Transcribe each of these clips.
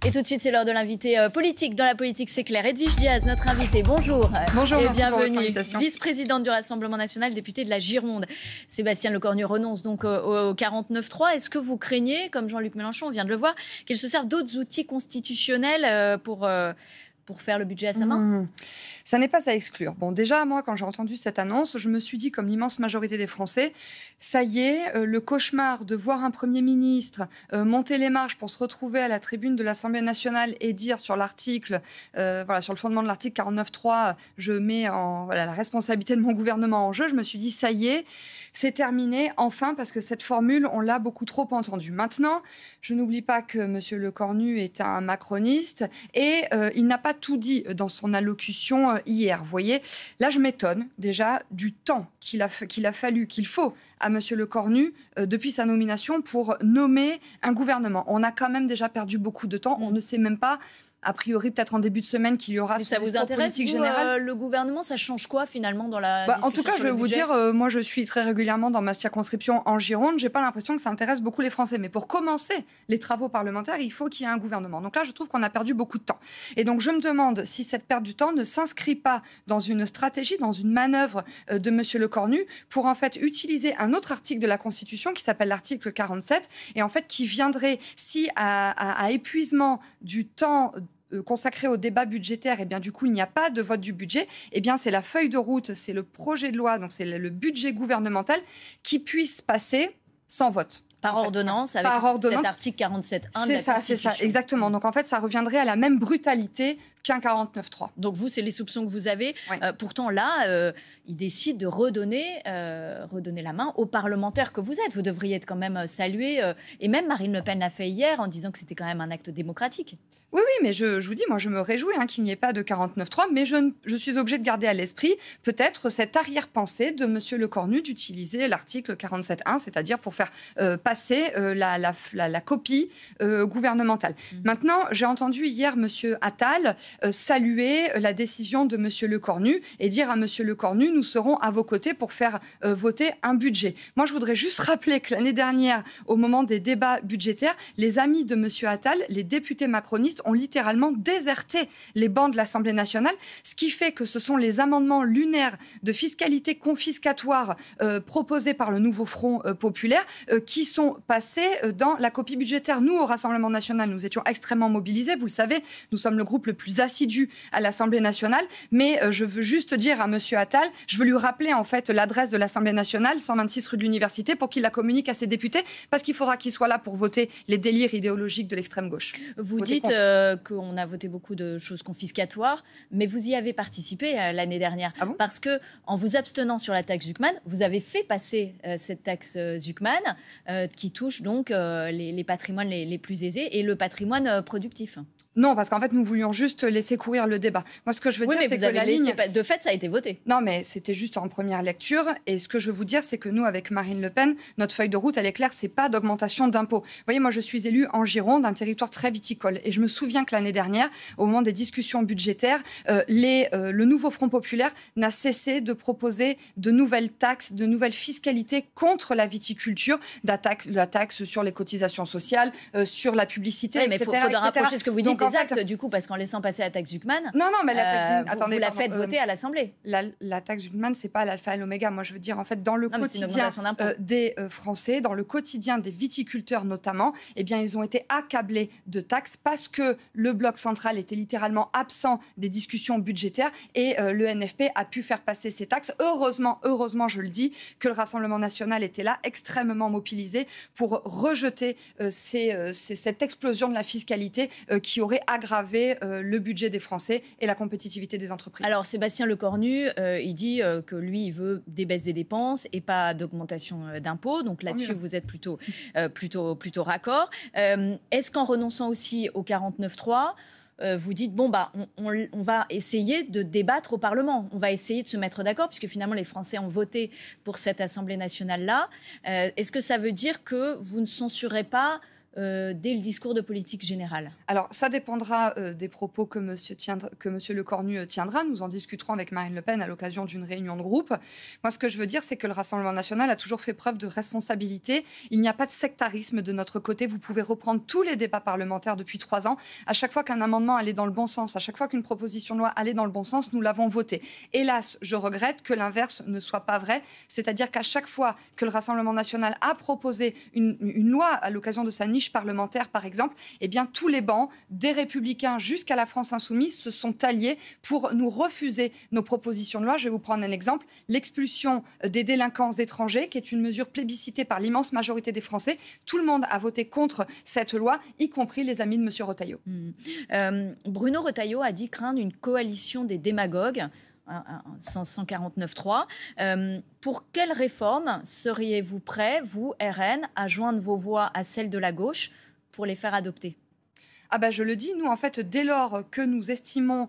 Et tout de suite, c'est l'heure de l'invité politique. Dans la politique, c'est clair. Edwige Diaz, notre invitée. Bonjour. Bonjour, et merci bienvenue. pour votre invitation. Vice-présidente du Rassemblement national, députée de la Gironde. Sébastien Lecornu renonce donc au 49.3. Est-ce que vous craignez, comme Jean-Luc Mélenchon, on vient de le voir, qu'il se serve d'autres outils constitutionnels pour faire le budget à sa main? Ça n'est pas à exclure. Bon, déjà, moi, quand j'ai entendu cette annonce, je me suis dit, comme l'immense majorité des Français, ça y est, le cauchemar de voir un Premier ministre monter les marches pour se retrouver à la tribune de l'Assemblée nationale et dire sur l'article, sur le fondement de l'article 49.3, je mets la responsabilité de mon gouvernement en jeu. Je me suis dit, ça y est, c'est terminé, enfin, parce que cette formule, on l'a beaucoup trop entendue. Maintenant, je n'oublie pas que M. Lecornu est un macroniste et il n'a pas tout dit dans son allocution hier. Vous voyez, là, je m'étonne déjà du temps qu'il faut à M. Lecornu depuis sa nomination pour nommer un gouvernement. On a quand même déjà perdu beaucoup de temps. On ne sait même pas, a priori, peut-être en début de semaine, qu'il y aura ça vous intéresse, le gouvernement, ça change quoi finalement dans la discussion? En tout cas, je vais vous dire, moi je suis très régulièrement dans ma circonscription en Gironde, j'ai pas l'impression que ça intéresse beaucoup les Français. Mais pour commencer les travaux parlementaires, il faut qu'il y ait un gouvernement. Donc là, je trouve qu'on a perdu beaucoup de temps. Et donc je me demande si cette perte du temps ne s'inscrit pas dans une stratégie, dans une manœuvre de M. Lecornu pour en fait utiliser un autre article de la Constitution qui s'appelle l'article 47 et en fait qui viendrait, si à épuisement du temps consacré au débat budgétaire, et bien du coup il n'y a pas de vote du budget, et bien c'est la feuille de route, c'est le projet de loi, donc c'est le budget gouvernemental qui puisse passer sans vote. Par ordonnance, avec cet article 47.1 de la Constitution. C'est ça, exactement. Donc en fait, ça reviendrait à la même brutalité qu'un 49.3. Donc vous, c'est les soupçons que vous avez. Oui. Pourtant là, il décide de redonner la main aux parlementaires que vous êtes. Vous devriez être quand même salué. Et même Marine Le Pen l'a fait hier en disant que c'était quand même un acte démocratique. Oui, mais je vous dis, moi je me réjouis qu'il n'y ait pas de 49.3, mais je suis obligée de garder à l'esprit peut-être cette arrière-pensée de M. Lecornu d'utiliser l'article 47.1, c'est-à-dire pour faire passer la copie gouvernementale. Maintenant, j'ai entendu hier M. Attal saluer la décision de M. Lecornu et dire à M. Lecornu, nous serons à vos côtés pour faire voter un budget. Moi, je voudrais juste rappeler que l'année dernière, au moment des débats budgétaires, les amis de M. Attal, les députés macronistes, ont littéralement déserté les bancs de l'Assemblée nationale, ce qui fait que ce sont les amendements lunaires de fiscalité confiscatoire proposés par le nouveau Front populaire qui sont passés dans la copie budgétaire. Nous, au Rassemblement national, nous étions extrêmement mobilisés. Vous le savez, nous sommes le groupe le plus assidu à l'Assemblée nationale. Mais je veux juste dire à M. Attal, je veux lui rappeler en fait l'adresse de l'Assemblée nationale, 126 rue de l'Université, pour qu'il la communique à ses députés, parce qu'il faudra qu'il soit là pour voter les délires idéologiques de l'extrême gauche. Vous dites qu'on a voté beaucoup de choses confiscatoires, mais vous y avez participé l'année dernière. Ah bon? Parce que en vous abstenant sur la taxe Zuckman, vous avez fait passer cette taxe Zuckman qui touche donc les patrimoines les plus aisés et le patrimoine productif. Non, parce qu'en fait, nous voulions juste laisser courir le débat. Moi, ce que je veux dire, c'est que la ligne... De fait, ça a été voté. Non, mais c'était juste en première lecture. Et ce que je veux vous dire, c'est que nous, avec Marine Le Pen, notre feuille de route, elle est claire, c'est pas d'augmentation d'impôts. Vous voyez, moi, je suis élue en Gironde, un territoire très viticole. Et je me souviens que l'année dernière, au moment des discussions budgétaires, le nouveau Front populaire n'a cessé de proposer de nouvelles taxes, de nouvelles fiscalités contre la viticulture, la taxe sur les cotisations sociales, sur la publicité, oui, mais etc. Il faut rapprocher ce que vous dites des actes, fait, du coup, parce qu'en laissant passer la taxe Zuckman, non, mais la taxe, vous la faites voter à l'Assemblée. La taxe Zuckman, c'est pas l'alpha et l'oméga. Moi, je veux dire, en fait, dans le quotidien des Français, dans le quotidien des viticulteurs notamment, eh bien, ils ont été accablés de taxes parce que le bloc central était littéralement absent des discussions budgétaires et le NFP a pu faire passer ces taxes. Heureusement, je le dis, que le Rassemblement national était là, extrêmement mobilisé pour rejeter cette explosion de la fiscalité qui aurait aggravé le budget des Français et la compétitivité des entreprises. Alors, Sébastien Lecornu, il dit que lui, il veut des baisses des dépenses et pas d'augmentation d'impôts. Donc là-dessus, vous êtes plutôt raccord. Est-ce qu'en renonçant aussi au 49.3, vous dites, on va essayer de débattre au Parlement, on va essayer de se mettre d'accord, puisque finalement les Français ont voté pour cette Assemblée nationale-là. Est-ce que ça veut dire que vous ne censurez pas dès le discours de politique générale? Alors, ça dépendra des propos que monsieur Lecornu tiendra. Nous en discuterons avec Marine Le Pen à l'occasion d'une réunion de groupe. Moi, ce que je veux dire, c'est que le Rassemblement national a toujours fait preuve de responsabilité. Il n'y a pas de sectarisme de notre côté. Vous pouvez reprendre tous les débats parlementaires depuis 3 ans. À chaque fois qu'un amendement allait dans le bon sens, à chaque fois qu'une proposition de loi allait dans le bon sens, nous l'avons voté. Hélas, je regrette que l'inverse ne soit pas vrai. C'est-à-dire qu'à chaque fois que le Rassemblement national a proposé une loi à l'occasion de sa niche parlementaire, par exemple, eh bien, tous les bancs, des Républicains jusqu'à la France Insoumise, se sont alliés pour nous refuser nos propositions de loi. Je vais vous prendre un exemple. L'expulsion des délinquants étrangers, qui est une mesure plébiscitée par l'immense majorité des Français. Tout le monde a voté contre cette loi, y compris les amis de M. Retailleau. Bruno Retailleau a dit craindre une coalition des démagogues. 149.3. Pour quelle réforme seriez-vous prêt, vous, RN, à joindre vos voix à celles de la gauche pour les faire adopter ? Ah ben, je le dis, nous, en fait, dès lors que nous estimons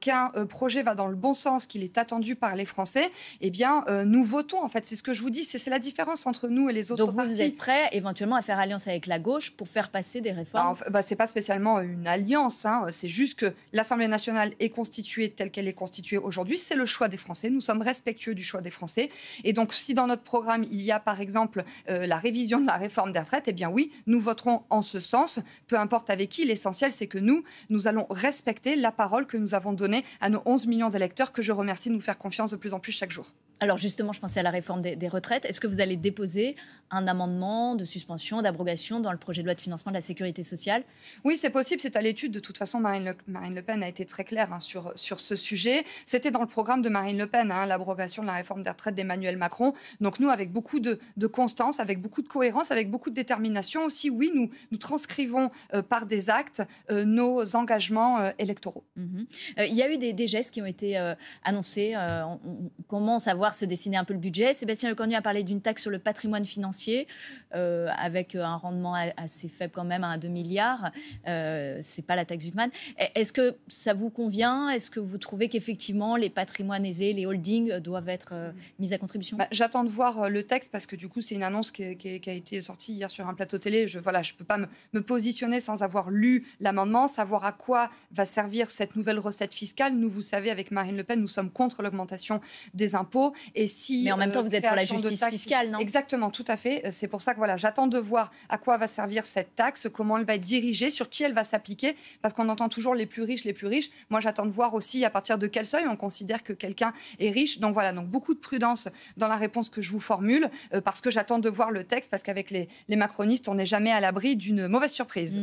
qu'un projet va dans le bon sens, qu'il est attendu par les Français, eh bien, nous votons. En fait, c'est ce que je vous dis, c'est la différence entre nous et les autres partis. Donc, vous êtes prêt éventuellement à faire alliance avec la gauche pour faire passer des réformes ? Ce n'est pas spécialement une alliance. C'est juste que l'Assemblée nationale est constituée telle qu'elle est constituée aujourd'hui. C'est le choix des Français. Nous sommes respectueux du choix des Français. Et donc, si dans notre programme, il y a, par exemple, la révision de la réforme des retraites, eh bien oui, nous voterons en ce sens, peu importe avec qui. L'essentiel, c'est que nous allons respecter la parole que nous avons donnée à nos 11 millions d'électeurs, que je remercie de nous faire confiance de plus en plus chaque jour. Alors justement, je pensais à la réforme des retraites. Est-ce que vous allez déposer un amendement de suspension, d'abrogation dans le projet de loi de financement de la sécurité sociale ? Oui, c'est possible, c'est à l'étude. De toute façon, Marine Le Pen a été très claire sur ce sujet. C'était dans le programme de Marine Le Pen, l'abrogation de la réforme des retraites d'Emmanuel Macron. Donc nous, avec beaucoup de constance, avec beaucoup de cohérence, avec beaucoup de détermination aussi, oui, nous transcrivons par des actes nos engagements électoraux. Il y a eu des gestes qui ont été annoncés. On commence à voir se dessiner un peu le budget. Sébastien Lecornu a parlé d'une taxe sur le patrimoine financier avec un rendement assez faible quand même, à 2 milliards. C'est pas la taxe Zuckman. Est-ce que ça vous convient ? Est-ce que vous trouvez qu'effectivement les patrimoines aisés, les holdings doivent être mis à contribution ? J'attends de voir le texte parce que du coup c'est une annonce qui a été sortie hier sur un plateau télé. Je peux pas me positionner sans avoir lu l'amendement, savoir à quoi va servir cette nouvelle recette fiscale. Nous, vous savez, avec Marine Le Pen, nous sommes contre l'augmentation des impôts. Mais en même temps, vous êtes pour la justice fiscale, non ? Exactement, tout à fait. C'est pour ça que j'attends de voir à quoi va servir cette taxe, comment elle va être dirigée, sur qui elle va s'appliquer, parce qu'on entend toujours les plus riches, les plus riches. Moi, j'attends de voir aussi à partir de quel seuil on considère que quelqu'un est riche. Donc voilà, donc beaucoup de prudence dans la réponse que je vous formule, parce que j'attends de voir le texte, parce qu'avec les macronistes, on n'est jamais à l'abri d'une mauvaise surprise.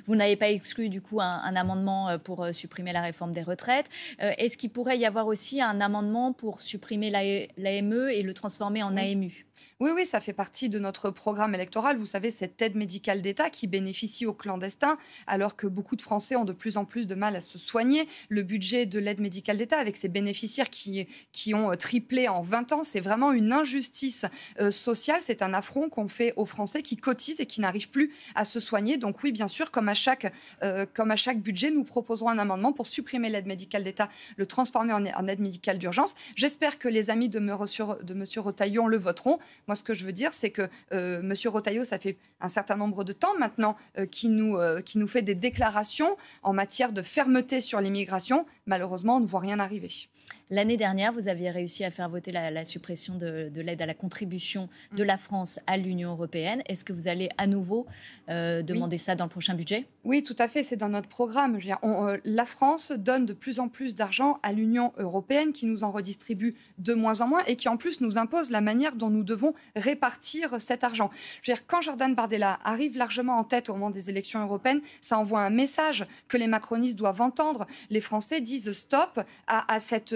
Vous n'avez pas exclu du coup un amendement pour supprimer la réforme des retraites. Est-ce qu'il pourrait y avoir aussi un amendement pour supprimer l'AME et le transformer en AMU ? Oui, ça fait partie de notre programme électoral. Vous savez, cette aide médicale d'État qui bénéficie aux clandestins, alors que beaucoup de Français ont de plus en plus de mal à se soigner. Le budget de l'aide médicale d'État, avec ses bénéficiaires qui ont triplé en 20 ans, c'est vraiment une injustice sociale. C'est un affront qu'on fait aux Français qui cotisent et qui n'arrivent plus à se soigner. Donc oui, bien sûr, comme à chaque budget, nous proposerons un amendement pour supprimer l'aide médicale d'État, le transformer en aide médicale d'urgence. J'espère que les amis de M. Retailleau le voteront. Moi, ce que je veux dire, c'est que M. Retailleau, ça fait un certain nombre de temps maintenant qui nous fait des déclarations en matière de fermeté sur l'immigration. Malheureusement, on ne voit rien arriver. L'année dernière, vous aviez réussi à faire voter la suppression de l'aide à la contribution de la France à l'Union européenne. Est-ce que vous allez à nouveau demander ça dans le prochain budget ? Oui, tout à fait, c'est dans notre programme. Je veux dire, la France donne de plus en plus d'argent à l'Union européenne qui nous en redistribue de moins en moins et qui en plus nous impose la manière dont nous devons répartir cet argent. Je veux dire, quand Jordan Bardella arrive largement en tête au moment des élections européennes, ça envoie un message que les macronistes doivent entendre. Les Français disent stop à cette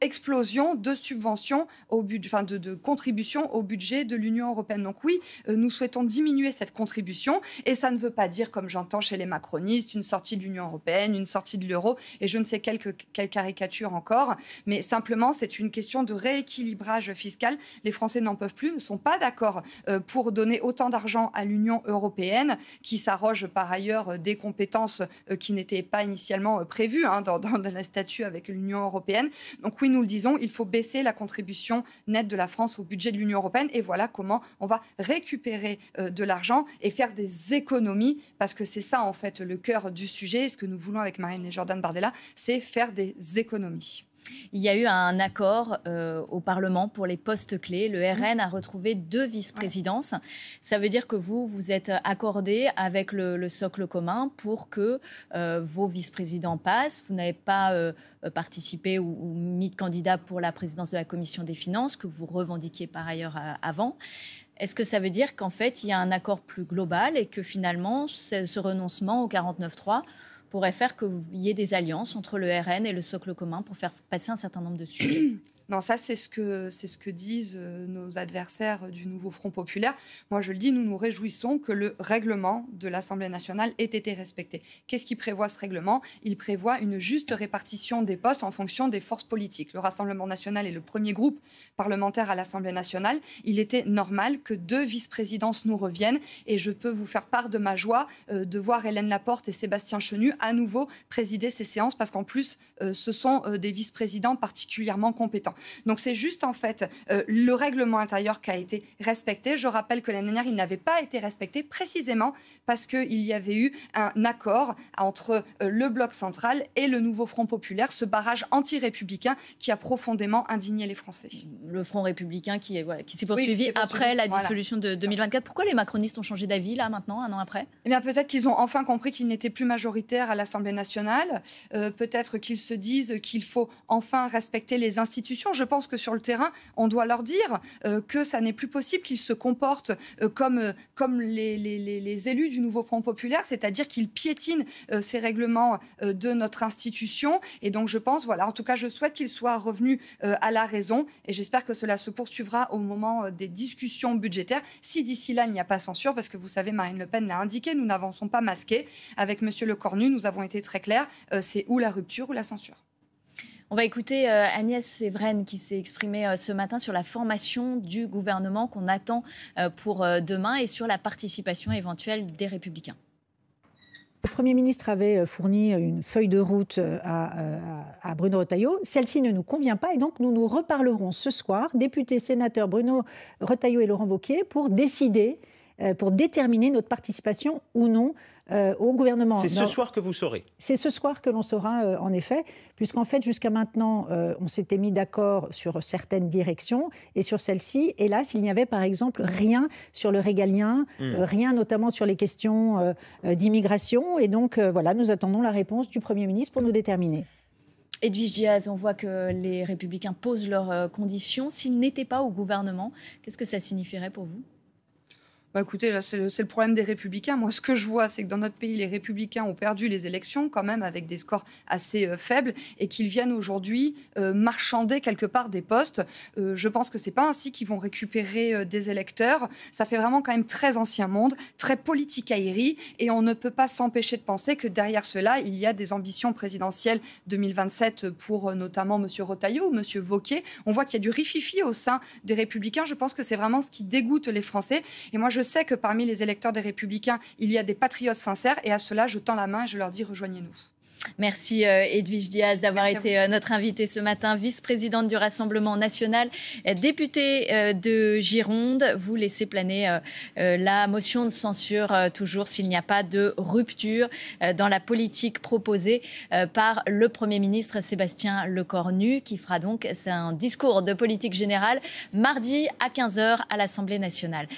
explosion de subventions de contributions au budget de l'Union européenne. Donc oui, nous souhaitons diminuer cette contribution et ça ne veut pas dire, comme j'entends chez les macronistes, une sortie de l'Union européenne, une sortie de l'euro et je ne sais quelle caricature encore, mais simplement c'est une question de rééquilibrage fiscal. Les Français n'en peuvent plus, ne sont pas d'accord pour donner autant d'argent à l'Union européenne qui s'arroge par ailleurs des compétences qui n'étaient pas initialement prévues dans la statut avec l'Union européenne. Donc oui, nous le disons, il faut baisser la contribution nette de la France au budget de l'Union européenne. Et voilà comment on va récupérer de l'argent et faire des économies, parce que c'est ça en fait le cœur du sujet. Et ce que nous voulons avec Marine Jordan Bardella, c'est faire des économies. Il y a eu un accord au Parlement pour les postes clés. Le RN a retrouvé 2 vice-présidences. Ça veut dire que vous êtes accordé avec le socle commun pour que vos vice-présidents passent. Vous n'avez pas participé ou mis de candidat pour la présidence de la Commission des Finances, que vous revendiquiez par ailleurs avant. Est-ce que ça veut dire qu'en fait, il y a un accord plus global et que finalement, ce renoncement au 49.3 pourrait faire qu'il y ait des alliances entre le RN et le socle commun pour faire passer un certain nombre de sujets? Non, ça, c'est ce que disent nos adversaires du nouveau Front populaire. Moi, je le dis, nous nous réjouissons que le règlement de l'Assemblée nationale ait été respecté. Qu'est-ce qui prévoit ce règlement? Il prévoit une juste répartition des postes en fonction des forces politiques. Le Rassemblement national est le premier groupe parlementaire à l'Assemblée nationale. Il était normal que 2 vice-présidences nous reviennent. Et je peux vous faire part de ma joie de voir Hélène Laporte et Sébastien Chenu à nouveau présider ces séances, parce qu'en plus, ce sont des vice-présidents particulièrement compétents. Donc c'est juste en fait le règlement intérieur qui a été respecté. Je rappelle que l'année dernière, il n'avait pas été respecté précisément parce qu'il y avait eu un accord entre le bloc central et le nouveau Front populaire, ce barrage anti-républicain qui a profondément indigné les Français. Le Front républicain qui s'est poursuivi après la dissolution de 2024. Pourquoi les macronistes ont changé d'avis là maintenant, un an après? Eh bien peut-être qu'ils ont enfin compris qu'ils n'étaient plus majoritaires à l'Assemblée nationale. Peut-être qu'ils se disent qu'il faut enfin respecter les institutions. Je pense que sur le terrain, on doit leur dire que ça n'est plus possible qu'ils se comportent comme les élus du nouveau Front populaire, c'est-à-dire qu'ils piétinent ces règlements de notre institution. Et donc je pense, voilà, en tout cas, je souhaite qu'ils soient revenus à la raison. Et j'espère que cela se poursuivra au moment des discussions budgétaires. Si d'ici là, il n'y a pas censure, parce que vous savez, Marine Le Pen l'a indiqué, nous n'avançons pas masqués. Avec M. Lecornu, nous avons été très clairs, c'est ou la rupture ou la censure. On va écouter Agnès Sévren qui s'est exprimée ce matin sur la formation du gouvernement qu'on attend pour demain et sur la participation éventuelle des Républicains. Le Premier ministre avait fourni une feuille de route à Bruno Retailleau. Celle-ci ne nous convient pas et donc nous nous reparlerons ce soir, députés, sénateurs Bruno Retailleau et Laurent Wauquiez, pour décider, pour déterminer notre participation ou non au gouvernement. C'est ce soir que vous saurez. C'est ce soir que l'on saura, en effet, puisqu'en fait, jusqu'à maintenant, on s'était mis d'accord sur certaines directions, et sur celle-ci, hélas, il n'y avait par exemple rien sur le régalien, rien notamment sur les questions d'immigration, et donc voilà, nous attendons la réponse du Premier ministre pour nous déterminer. Edwige Diaz, on voit que les Républicains posent leurs conditions. S'ils n'étaient pas au gouvernement, qu'est-ce que ça signifierait pour vous ? Bah écoutez, là, c'est le problème des Républicains. Moi, ce que je vois, c'est que dans notre pays, les Républicains ont perdu les élections, quand même, avec des scores assez faibles, et qu'ils viennent aujourd'hui marchander quelque part des postes. Je pense que c'est pas ainsi qu'ils vont récupérer des électeurs. Ça fait vraiment quand même très ancien monde, très politique aérie, et on ne peut pas s'empêcher de penser que derrière cela, il y a des ambitions présidentielles 2027 pour notamment M. Retailleau ou M. Wauquiez. On voit qu'il y a du rififi au sein des Républicains. Je pense que c'est vraiment ce qui dégoûte les Français. Et moi, je sais que parmi les électeurs des Républicains, il y a des patriotes sincères, et à cela, je tends la main et je leur dis rejoignez-nous. Merci Edwige Diaz d'avoir été notre invitée ce matin, vice-présidente du Rassemblement national, députée de Gironde. Vous laissez planer la motion de censure, toujours s'il n'y a pas de rupture dans la politique proposée par le Premier ministre Sébastien Lecornu, qui fera donc un discours de politique générale mardi à 15h à l'Assemblée nationale.